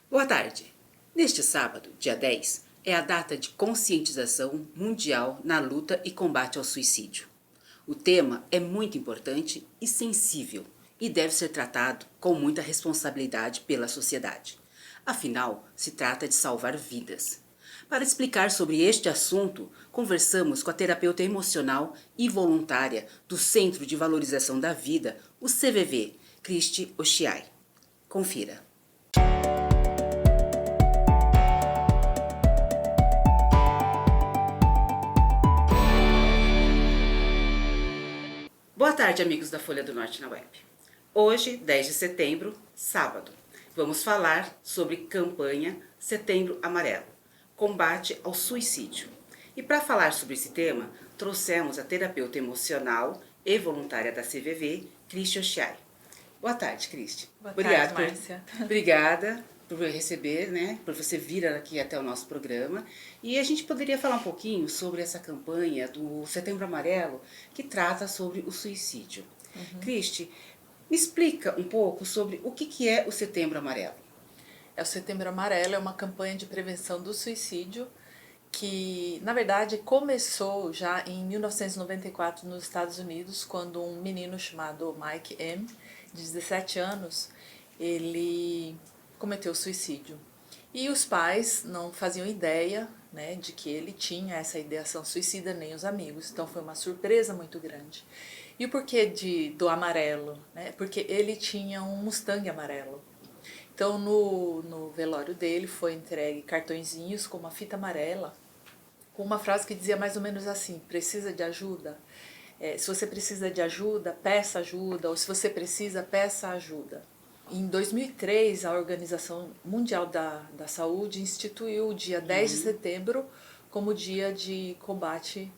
Boa tarde! Neste sábado, dia 10, é a data de conscientização mundial na luta e combate ao suicídio. O tema é muito importante e sensível e deve ser tratado com muita responsabilidade pela sociedade. Afinal, se trata de salvar vidas. Para explicar sobre este assunto, conversamos com a terapeuta emocional e voluntária do Centro de Valorização da Vida, o CVV, Cristi Ochiai. Confira. Boa tarde, amigos da Folha do Norte na Web. Hoje, 10 de setembro, sábado, vamos falar sobre campanha Setembro Amarelo, combate ao suicídio. E para falar sobre esse tema, trouxemos a terapeuta emocional e voluntária da CVV, Cristi Ochiai. Boa tarde, Cristi. Boa tarde, Márcia. Obrigada por receber, né, por você vir aqui até o nosso programa. E a gente poderia falar um pouquinho sobre essa campanha do Setembro Amarelo, que trata sobre o suicídio. Cristi, me explica um pouco sobre o que é o Setembro Amarelo. O Setembro Amarelo é uma campanha de prevenção do suicídio que, na verdade, começou já em 1994 nos Estados Unidos, quando um menino chamado Mike M., de 17 anos, ele cometeu suicídio. E os pais não faziam ideia, né, de que ele tinha essa ideação suicida, nem os amigos. Então foi uma surpresa muito grande. E o porquê do amarelo? Né? Porque ele tinha um Mustang amarelo. Então no velório dele foi entregue cartõezinhos com uma fita amarela, com uma frase que dizia mais ou menos assim: precisa de ajuda? Se você precisa de ajuda, peça ajuda, ou se você precisa, peça ajuda. Em 2003, a Organização Mundial da Saúde instituiu o dia 10 de setembro como dia de combate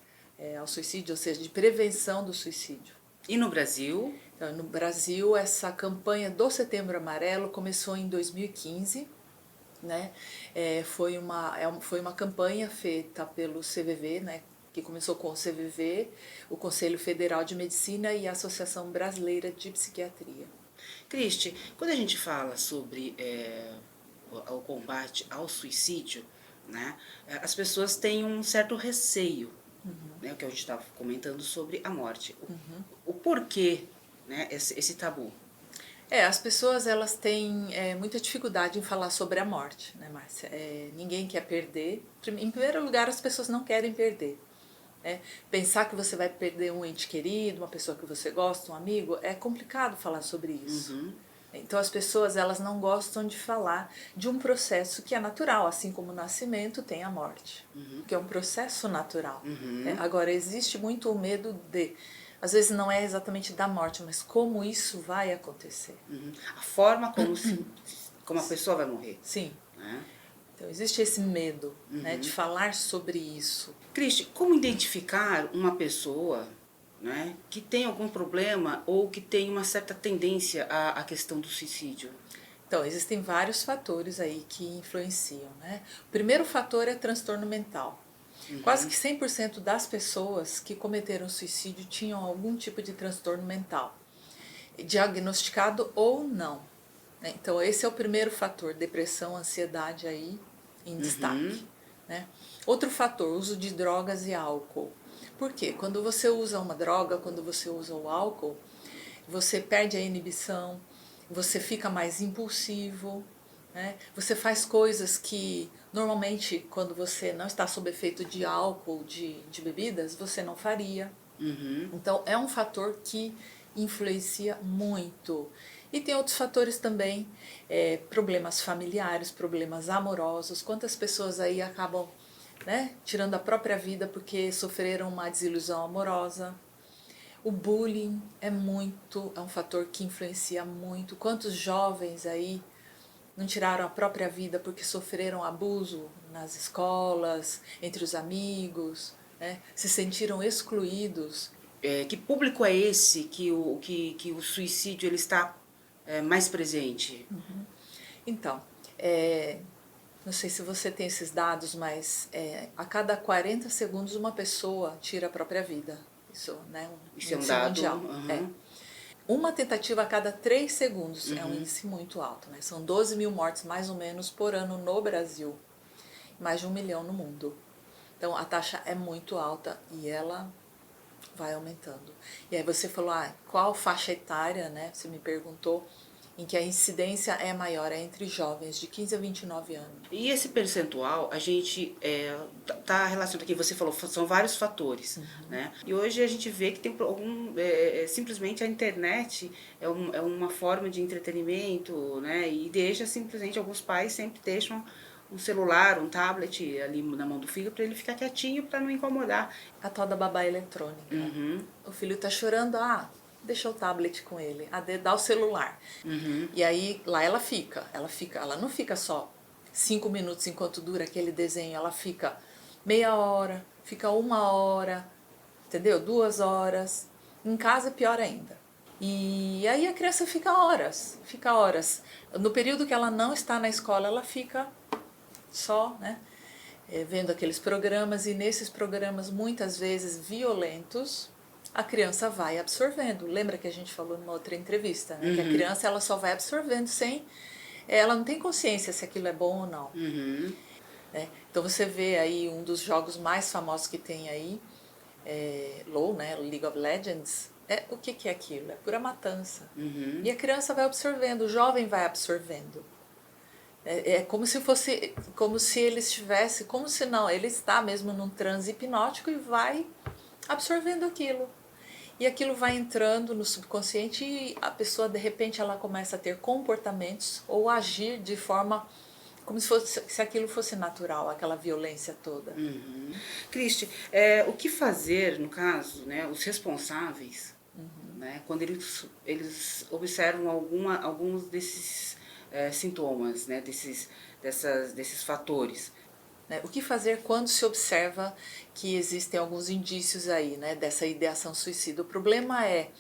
ao suicídio, ou seja, de prevenção do suicídio. E no Brasil? Então, no Brasil, essa campanha do Setembro Amarelo começou em 2015, né? Foi uma campanha feita pelo CVV, né? Que começou com o CVV, o Conselho Federal de Medicina e a Associação Brasileira de Psiquiatria. Cristi, quando a gente fala sobre o combate ao suicídio, né, as pessoas têm um certo receio, né, o que a gente estava comentando sobre a morte. O porquê, né, esse tabu? As pessoas elas têm muita dificuldade em falar sobre a morte, né, Márcia? Ninguém quer perder. Em primeiro lugar, as pessoas não querem perder. Pensar que você vai perder um ente querido, uma pessoa que você gosta, um amigo, é complicado falar sobre isso. Então as pessoas elas não gostam de falar de um processo que é natural, assim como o nascimento tem a morte, que é um processo natural. Agora existe muito o medo às vezes não é exatamente da morte, mas como isso vai acontecer. A forma como a pessoa vai morrer. Sim. Então existe esse medo, né, de falar sobre isso. Cristi, como identificar uma pessoa, né, que tem algum problema ou que tem uma certa tendência à questão do suicídio? Então, existem vários fatores aí que influenciam, né? O primeiro fator é transtorno mental. Quase que 100% das pessoas que cometeram suicídio tinham algum tipo de transtorno mental, diagnosticado ou não. Então, esse é o primeiro fator, depressão, ansiedade aí em destaque. Né? Outro fator, uso de drogas e álcool. Por quê? Quando você usa uma droga, quando você usa o álcool, você perde a inibição, você fica mais impulsivo, né? Você faz coisas que normalmente quando você não está sob efeito de álcool, de bebidas, você não faria. Então é um fator que influencia muito. E tem outros fatores também, problemas familiares, problemas amorosos. Quantas pessoas aí acabam, né, tirando a própria vida porque sofreram uma desilusão amorosa. O bullying é um fator que influencia muito. Quantos jovens aí não tiraram a própria vida porque sofreram abuso nas escolas, entre os amigos, né? Se sentiram excluídos. Que público é esse que o suicídio ele está mais presente? Então, não sei se você tem esses dados, mas a cada 40 segundos uma pessoa tira a própria vida. Isso, né? Isso é um dado. Mundial. uma tentativa a cada 3 segundos. É um índice muito alto, né? São 12 mil mortes, mais ou menos, por ano no Brasil. Mais de 1 milhão no mundo. Então, a taxa é muito alta e ela vai aumentando. E aí você falou, qual faixa etária, né? Você me perguntou, em que a incidência é maior, é entre jovens de 15 a 29 anos. E esse percentual, a gente tá relacionado aqui, você falou, são vários fatores, né? E hoje a gente vê que tem simplesmente a internet é uma forma de entretenimento, né? E deixa simplesmente, alguns pais sempre deixam um celular, um tablet ali na mão do filho para ele ficar quietinho, para não incomodar. A tal da babá eletrônica. O filho tá chorando, deixa o tablet com ele, dá o celular. E aí lá ela não fica só 5 minutos enquanto dura aquele desenho, ela fica meia hora, fica 1 hora, entendeu? 2 horas. Em casa é pior ainda. E aí a criança fica horas. No período que ela não está na escola, ela fica só, né? Vendo aqueles programas, e nesses programas muitas vezes violentos, a criança vai absorvendo. Lembra que a gente falou numa outra entrevista, né? Que a criança ela só vai absorvendo ela não tem consciência se aquilo é bom ou não. Né? Então você vê aí um dos jogos mais famosos que tem aí, LoL, né? League of Legends. O que é aquilo? É pura matança. E a criança vai absorvendo, o jovem vai absorvendo. É como se fosse, como se ele estivesse, como se não, ele está mesmo num transe hipnótico e vai absorvendo aquilo. E aquilo vai entrando no subconsciente e a pessoa, de repente, ela começa a ter comportamentos ou agir de forma como se aquilo fosse natural, aquela violência toda. Cristi, o que fazer, no caso, né, os responsáveis, né, quando eles observam alguns desses sintomas, né, desses fatores? O que fazer quando se observa que existem alguns indícios aí, né, dessa ideação suicida? O problema é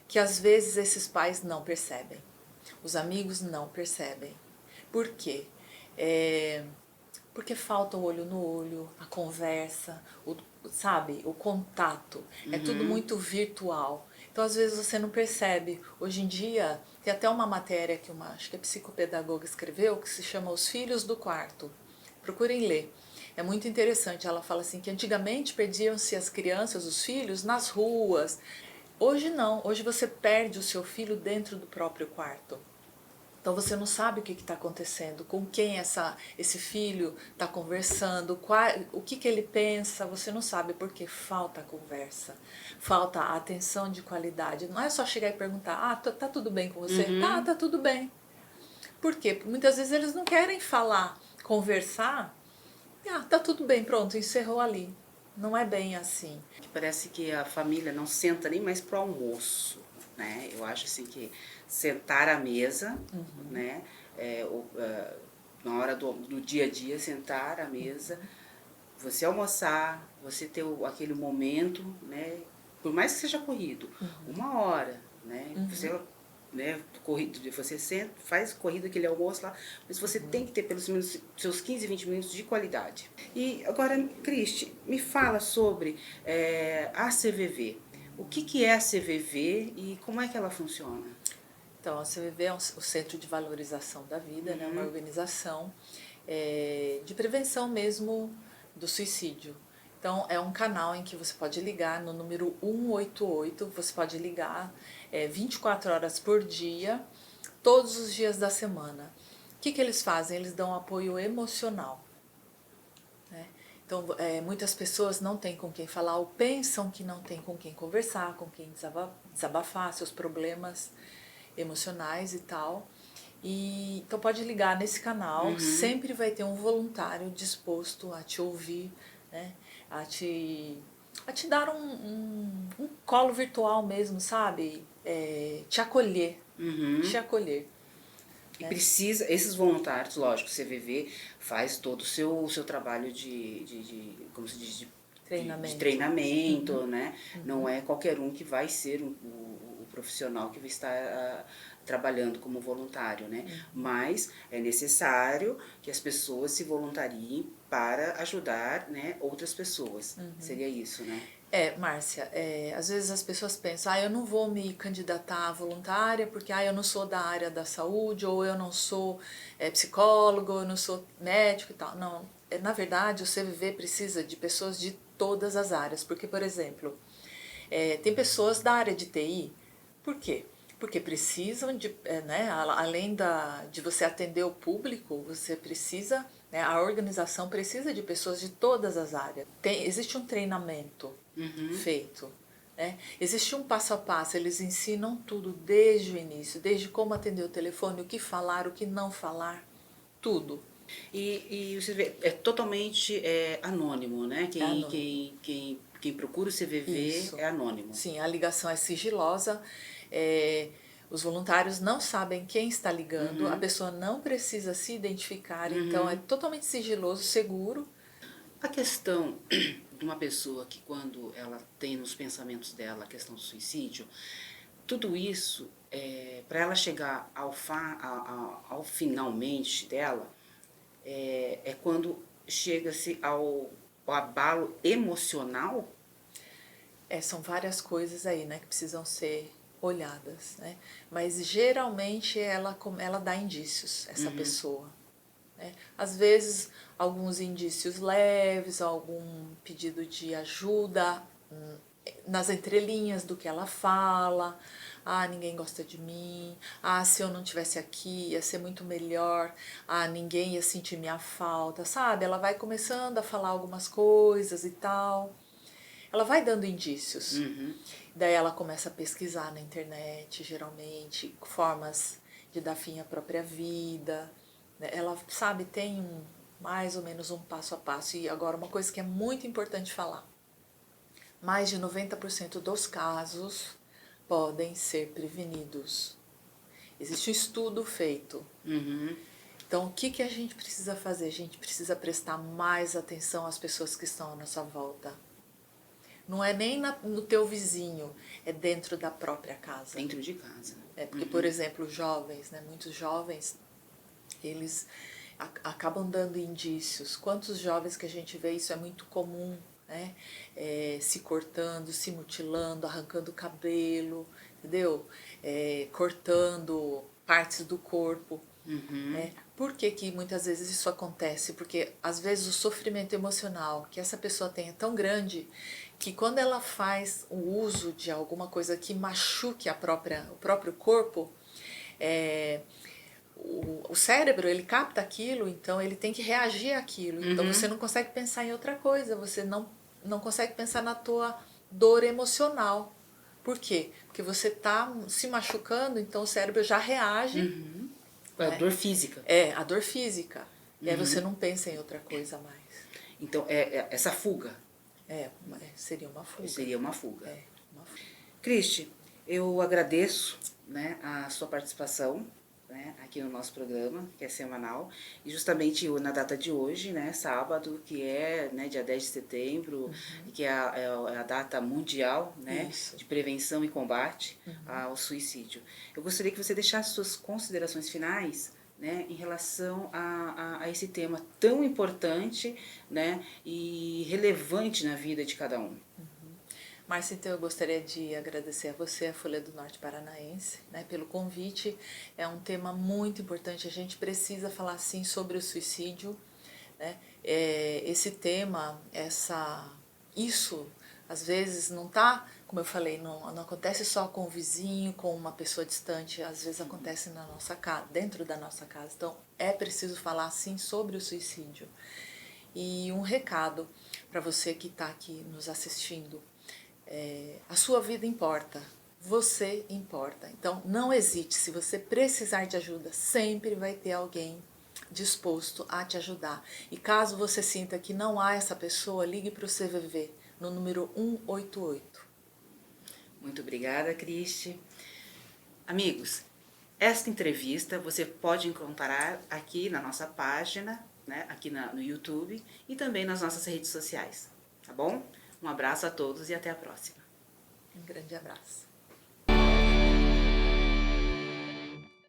que às vezes esses pais não percebem, os amigos não percebem. Por quê? Porque falta o olho no olho, a conversa, o contato. É tudo muito virtual. Então, às vezes, você não percebe. Hoje em dia, tem até uma matéria que acho que a psicopedagoga escreveu, que se chama Os Filhos do Quarto. Procurem ler. É muito interessante. Ela fala assim que antigamente perdiam-se as crianças, os filhos, nas ruas. Hoje não. Hoje você perde o seu filho dentro do próprio quarto. Então você não sabe o que está acontecendo, com quem esse filho está conversando, o que ele pensa, você não sabe, porque falta a conversa, falta a atenção de qualidade. Não é só chegar e perguntar, tá tudo bem com você? Tá tudo bem. Por quê? Porque muitas vezes eles não querem falar, conversar, tá tudo bem, pronto, encerrou ali. Não é bem assim. Parece que a família não senta nem mais pro almoço, né? Eu acho assim que sentar à mesa, né? Na hora do dia a dia, sentar à mesa, você almoçar, você ter aquele momento, né? Por mais que seja corrido, 1 hora, né? Você, né, você senta, faz corrido aquele almoço lá, mas você tem que ter pelo menos seus 15, 20 minutos de qualidade. E agora, Cristi, me fala sobre a CVV. O que é a CVV e como é que ela funciona? Então, a CVV é o Centro de Valorização da Vida, né? Uma organização de prevenção mesmo do suicídio. Então, é um canal em que você pode ligar no número 188, você pode ligar 24 horas por dia, todos os dias da semana. O que eles fazem? Eles dão apoio emocional. Né? Então, muitas pessoas não têm com quem falar ou pensam que não têm com quem conversar, com quem desabafar seus problemas emocionais e tal. Então pode ligar nesse canal, sempre vai ter um voluntário disposto a te ouvir, né? a te dar um colo virtual mesmo, sabe? Te acolher, te acolher. E precisa, esses voluntários, lógico, o CVV faz todo o seu trabalho como se diz, de treinamento, né? Não é qualquer um que vai ser o profissional que vai estar trabalhando como voluntário, né? Mas é necessário que as pessoas se voluntariem para ajudar, né, outras pessoas. Seria isso, né? Márcia, às vezes as pessoas pensam, eu não vou me candidatar a voluntária porque eu não sou da área da saúde, ou eu não sou psicólogo, ou eu não sou médico e tal. Não, na verdade o CVV precisa de pessoas de todas as áreas, porque, por exemplo, tem pessoas da área de TI, por quê? Porque precisam de, né, além de você atender o público, você precisa, né, a organização precisa de pessoas de todas as áreas. Existe um treinamento feito, né? Existe um passo a passo, eles ensinam tudo desde o início, desde como atender o telefone, o que falar, o que não falar, tudo. E o CVV é totalmente anônimo, né? É anônimo. Quem procura o CVV Isso. é anônimo. Sim, a ligação é sigilosa. é, os voluntários não sabem quem está ligando, a Uhum, pessoa não precisa se identificar, então é uhum. totalmente sigiloso, seguro. A questão de uma pessoa que quando ela tem nos pensamentos dela a questão do suicídio, tudo isso, para ela chegar ao finalmente dela, é quando chega-se ao abalo emocional. São várias coisas aí, né, que precisam ser olhadas, né? Mas geralmente ela dá indícios, essa Uhum, pessoa. Né? Às vezes, alguns indícios leves, algum pedido de ajuda nas entrelinhas do que ela fala. Ninguém gosta de mim. Se eu não tivesse aqui ia ser muito melhor. Ninguém ia sentir minha falta, sabe? Ela vai começando a falar algumas coisas e tal. Ela vai dando indícios. uhum. Daí ela começa a pesquisar na internet, geralmente, formas de dar fim à própria vida. Ela, sabe, tem mais ou menos um passo a passo. E agora, uma coisa que é muito importante falar: mais de 90% dos casos podem ser prevenidos. Existe um estudo feito. Uhum. Então, o que a gente precisa fazer? A gente precisa prestar mais atenção às pessoas que estão à nossa volta. Não é nem no teu vizinho, é dentro da própria casa. Dentro de casa. Porque, por exemplo, jovens, né, muitos jovens, eles acabam dando indícios. Quantos jovens que a gente vê, isso é muito comum, né? Se cortando, se mutilando, arrancando o cabelo, entendeu? Cortando partes do corpo. Uhum. Por que que muitas vezes isso acontece? Porque às vezes o sofrimento emocional que essa pessoa tem é tão grande que quando ela faz o uso de alguma coisa que machuque o próprio corpo, é, o cérebro ele capta aquilo, então ele tem que reagir àquilo. Então você Uhum. não consegue pensar em outra coisa, você não consegue pensar na tua dor emocional. Por quê? Porque você está se machucando, então o cérebro já reage, Uhum. A né? dor física. A dor física. E aí você Uhum. não pensa em outra coisa mais. Então, essa fuga Seria uma fuga. seria uma fuga. Uma fuga. Cristi, eu agradeço, né, a sua participação, né, aqui no nosso programa, que é semanal, e justamente na data de hoje, né, sábado, que é, né, dia 10 de setembro, que é a data mundial, né, Isso. de prevenção e combate ao suicídio. Eu gostaria que você deixasse suas considerações finais, né, em relação a esse tema tão importante, né, e relevante na vida de cada um. Márcia, então eu gostaria de agradecer a você, a Folha do Norte Paranaense, né, pelo convite. É um tema muito importante, a gente precisa falar sim sobre o suicídio. Né? Esse tema, isso às vezes não tá, como eu falei, não acontece só com o vizinho, com uma pessoa distante, às vezes acontece na nossa casa, dentro da nossa casa. Então é preciso falar sim sobre o suicídio. E um recado para você que está aqui nos assistindo: a sua vida importa, você importa. Então não hesite, se você precisar de ajuda, sempre vai ter alguém disposto a te ajudar. E caso você sinta que não há essa pessoa, ligue para o CVV no número 188. Muito obrigada, Cristi. Amigos, esta entrevista você pode encontrar aqui na nossa página, né, aqui no YouTube e também nas nossas redes sociais, tá bom? Um abraço a todos e até a próxima. Um grande abraço.